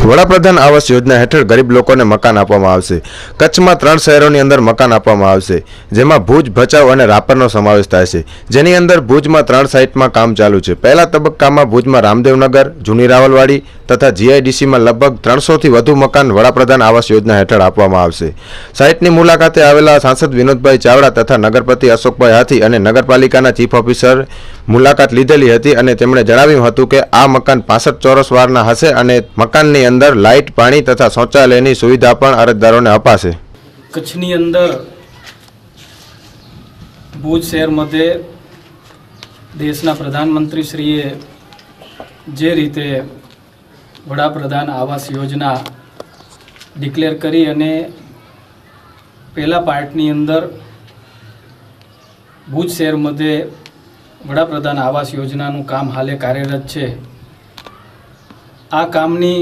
વડાપ્રધાન આવાસ યોજના હેઠળ ગરીબ લોકોને મકાન આપવામાં આવશે। કચ્છમાં 3 શહેરોની અંદર મકાન આપવામાં આવશે, જેમાં ભુજ, ભચાઉ અને રાપરનો સમાવેશ થાય છે, જેની અંદર ભુજમાં 3 સાઇટમાં કામ ચાલુ છે। પહેલા તબક્કામાં ભુજમાં રામદેવનગર, જૂની રાવલવાડી તથા જીઆઈડીસીમાં લગભગ 300થી વધુ મકાન વડાપ્રધાન આવાસ યોજના હેઠળ આપવામાં આવશે। સાઇટની મુલાકાતે આવેલા સાંસદ વિનોદભાઈ ચાવડા તથા નગરપતિ અશોકભાઈ હાથી અને નગરપાલિકાના ચીફ ઓફિસર મુલાકાત લીધેલી હતી અને તેમણે જણાવ્યું હતું કે આ મકાન 65 ચોરસ વારના હશે અને મકાનની અંદર લાઇટ, પાણી તથા શૌચાલયની સુવિધા પણ અરજદારોને અપાશે। કચ્છની અંદર ભુજ શહેર મધ્યે દેશના પ્રધાનમંત્રીશ્રીએ જે રીતે વડાપ્રધાન આવાસ યોજના ડિક્લેર કરી અને પહેલા પાર્ટની અંદર ભુજ શહેર મધ્યે વડાપ્રધાન આવાસ યોજનાનું કામ હાલે કાર્યરત છે। આ કામની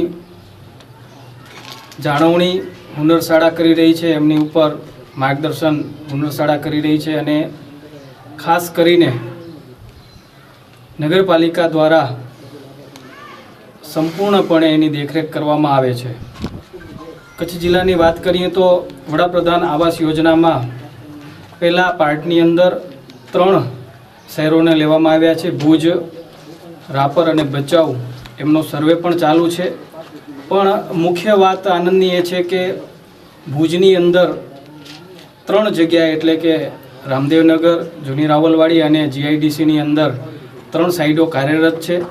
જાળવણી હુનરશાળા કરી રહી છે, એમની ઉપર માર્ગદર્શન હુનરશાળા કરી રહી છે અને ખાસ કરીને નગરપાલિકા દ્વારા સંપૂર્ણપણે એની દેખરેખ કરવામાં આવે છે। કચ્છ જિલ્લાની વાત કરીએ તો વડાપ્રધાન આવાસ યોજનામાં પહેલા પાર્ટની અંદર 3 શહેરોને લેવામાં આવ્યા છે, ભુજ, રાપર અને ભચાઉ। એમનો સર્વે પણ ચાલુ છે, પણ મુખ્ય વાત આનંદની એ છે કે ભુજની અંદર 3 જગ્યાએ એટલે કે રામદેવનગર, જૂની રાવલવાડી અને જીઆઈડીસીની અંદર 3 સાઇટો કાર્યરત છે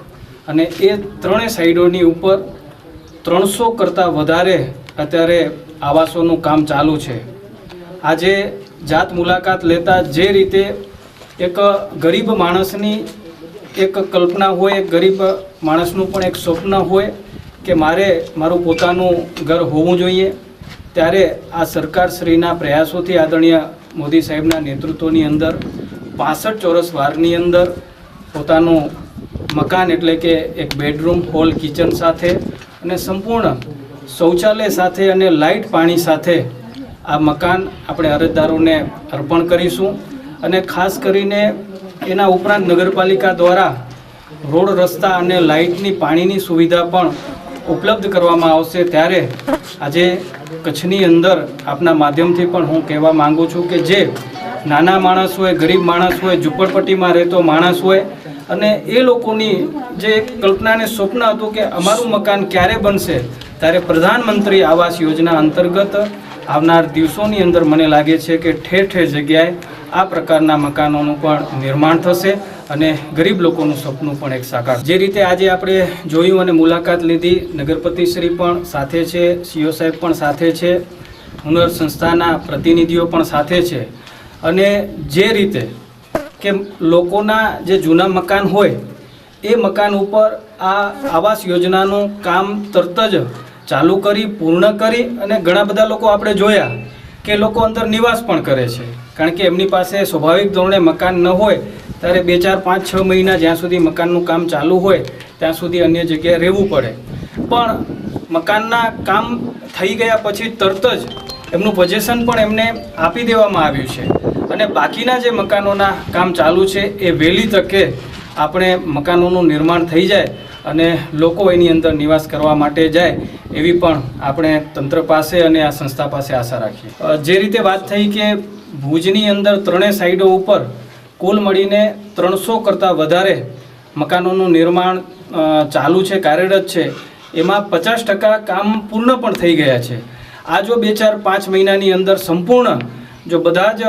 અને એ 3 સાઇટોની ઉપર 300 કરતાં વધારે અત્યારે આવાસોનું કામ ચાલુ છે। આજે જાત મુલાકાત લેતા જે રીતે એક ગરીબ માણસની એક કલ્પના હોય, એક ગરીબ માણસનું પણ એક સ્વપ્ન હોય કે મારે મારું પોતાનું ઘર હોવું જોઈએ, ત્યારે આ સરકારશ્રીના પ્રયાસોથી આદરણીય મોદી સાહેબના નેતૃત્વની અંદર 65 ચોરસ વારની અંદર પોતાનું મકાન એટલે કે એક બેડરૂમ, હોલ, કિચન સાથે અને સંપૂર્ણ શૌચાલય સાથે અને લાઇટ, પાણી સાથે આ મકાન આપણે અરજદારોને અર્પણ કરીશું। અને ખાસ કરીને એના ઉપરાંત નગરપાલિકા દ્વારા રોડ, રસ્તા અને લાઇટની, પાણીની સુવિધા પણ ઉપલબ્ધ કરવામાં આવશે। ત્યારે આજે કચ્છની અંદર આપના માધ્યમથી પણ હું કહેવા માગું છું કે જે નાના માણસ હોય, ગરીબ માણસ હોય, ઝૂંપડપટ્ટીમાં રહેતો માણસ હોય અને એ લોકોની જે કલ્પનાને સ્વપ્ન હતું કે અમારું મકાન ક્યારે બનશે, ત્યારે પ્રધાનમંત્રી આવાસ યોજના અંતર્ગત આવનાર દિવસોની અંદર મને લાગે છે કે ઠેર ઠેર જગ્યાએ આ પ્રકારના મકાનોનું પણ નિર્માણ થશે અને ગરીબ લોકોનું સપનું પણ એક સાકાર। જે રીતે આજે આપણે જોયું અને મુલાકાત લીધી, નગરપતિશ્રી પણ સાથે છે, સીઓ સાહેબ પણ સાથે છે, હુનર સંસ્થાના પ્રતિનિધિઓ પણ સાથે છે અને જે રીતે કે લોકોના જે જૂના મકાન હોય એ મકાન ઉપર આ આવાસ યોજનાનું કામ તરત જ ચાલુ કરી, પૂર્ણ કરી અને ઘણા બધા લોકો આપણે જોયા કે લોકો અંદર નિવાસ પણ કરે છે, કારણ કે એમની પાસે સ્વાભાવિક ધોરણે મકાન ન હોય ત્યારે 2, 4, 5, 6 મહિના જ્યાં સુધી મકાનનું કામ ચાલુ હોય ત્યાં સુધી અન્ય જગ્યાએ રહેવું પડે, પણ મકાનના કામ થઈ ગયા પછી તરત જ એમનું પોઝેશન પણ એમને આપી દેવામાં આવ્યું છે અને બાકીના જે મકાનોના કામ ચાલુ છે એ વહેલી તકે આપણે મકાનોનું નિર્માણ થઈ જાય અને લોકો એની અંદર નિવાસ કરવા માટે જાય એવી પણ આપણે તંત્ર પાસે અને આ સંસ્થા પાસે આશા રાખીએ। જે રીતે વાત થઈ કે ભુજની અંદર 3 સાઇડો ઉપર કુલ મળીને 300 કરતાં વધારે મકાનોનું નિર્માણ ચાલુ છે, કાર્યરત છે, એમાં 50% કામ પૂર્ણ પણ થઈ ગયા છે। આ જો 2, 4, 5 મહિનાની અંદર સંપૂર્ણ જો બધા જ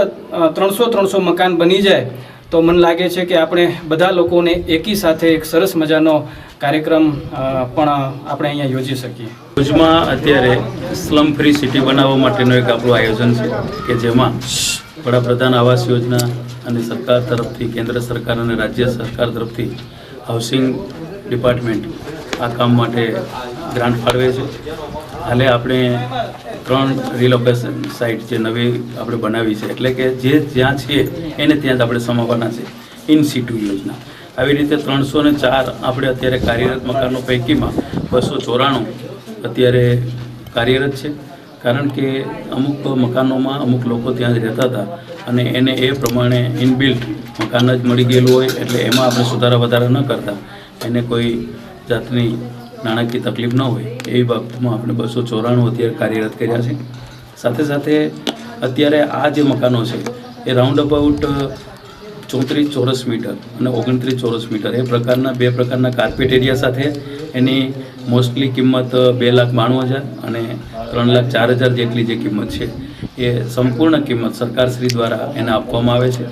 300 મકાન બની જાય તો મને લાગે છે કે આપણે બધા લોકોને એકી સાથે એક સરસ મજાનો કાર્યક્રમ પણ આપણે અહીંયા યોજી શકીએ। ભુજમાં અત્યારે સ્લમ ફ્રી સિટી બનાવવા માટેનું એક આપણું આયોજન છે કે જેમાં વડાપ્રધાન આવાસ યોજના અને સરકાર તરફથી, કેન્દ્ર સરકાર અને રાજ્ય સરકાર તરફથી હાઉસિંગ ડિપાર્ટમેન્ટ આ કામ માટે ગ્રાન્ટ ફાળવે છે। હાલે આપણે 3 રિલોકેશન સાઇટ જે નવી આપણે બનાવી છે, એટલે કે જે જ્યાં છે એને ત્યાં જ આપણે સમાવવાના છે, ઇન સિટુ યોજના। આવી રીતે 304 આપણે અત્યારે કાર્યરત મકાનો પૈકીમાં 294 અત્યારે કાર્યરત છે, કારણ કે અમુક મકાનોમાં અમુક લોકો ત્યાં જ રહેતા હતા અને એને એ પ્રમાણે ઇનબિલ્ટ મકાન જ મળી ગયેલું હોય એટલે એમાં આપણે સુધારા વધારા ન કરતા એને કોઈ જાતની નાણાકીય તકલીફ ન હોય એવી બાબતમાં આપણે 294 અત્યારે કાર્યરત કર્યા છે. સાથે સાથે અત્યારે આ જે મકાનો છે એ રાઉન્ડ અબાઉટ 34 ચોરસ મીટર અને 29 ચોરસ મીટર એ પ્રકારના 2 પ્રકારના કાર્પેટ એરિયા સાથે એની મોસ્ટલી કિંમત 2,92,000 અને 3,04,000 જેટલી જે કિંમત છે એ સંપૂર્ણ કિંમત સરકારશ્રી દ્વારા એને આપવામાં આવે છે.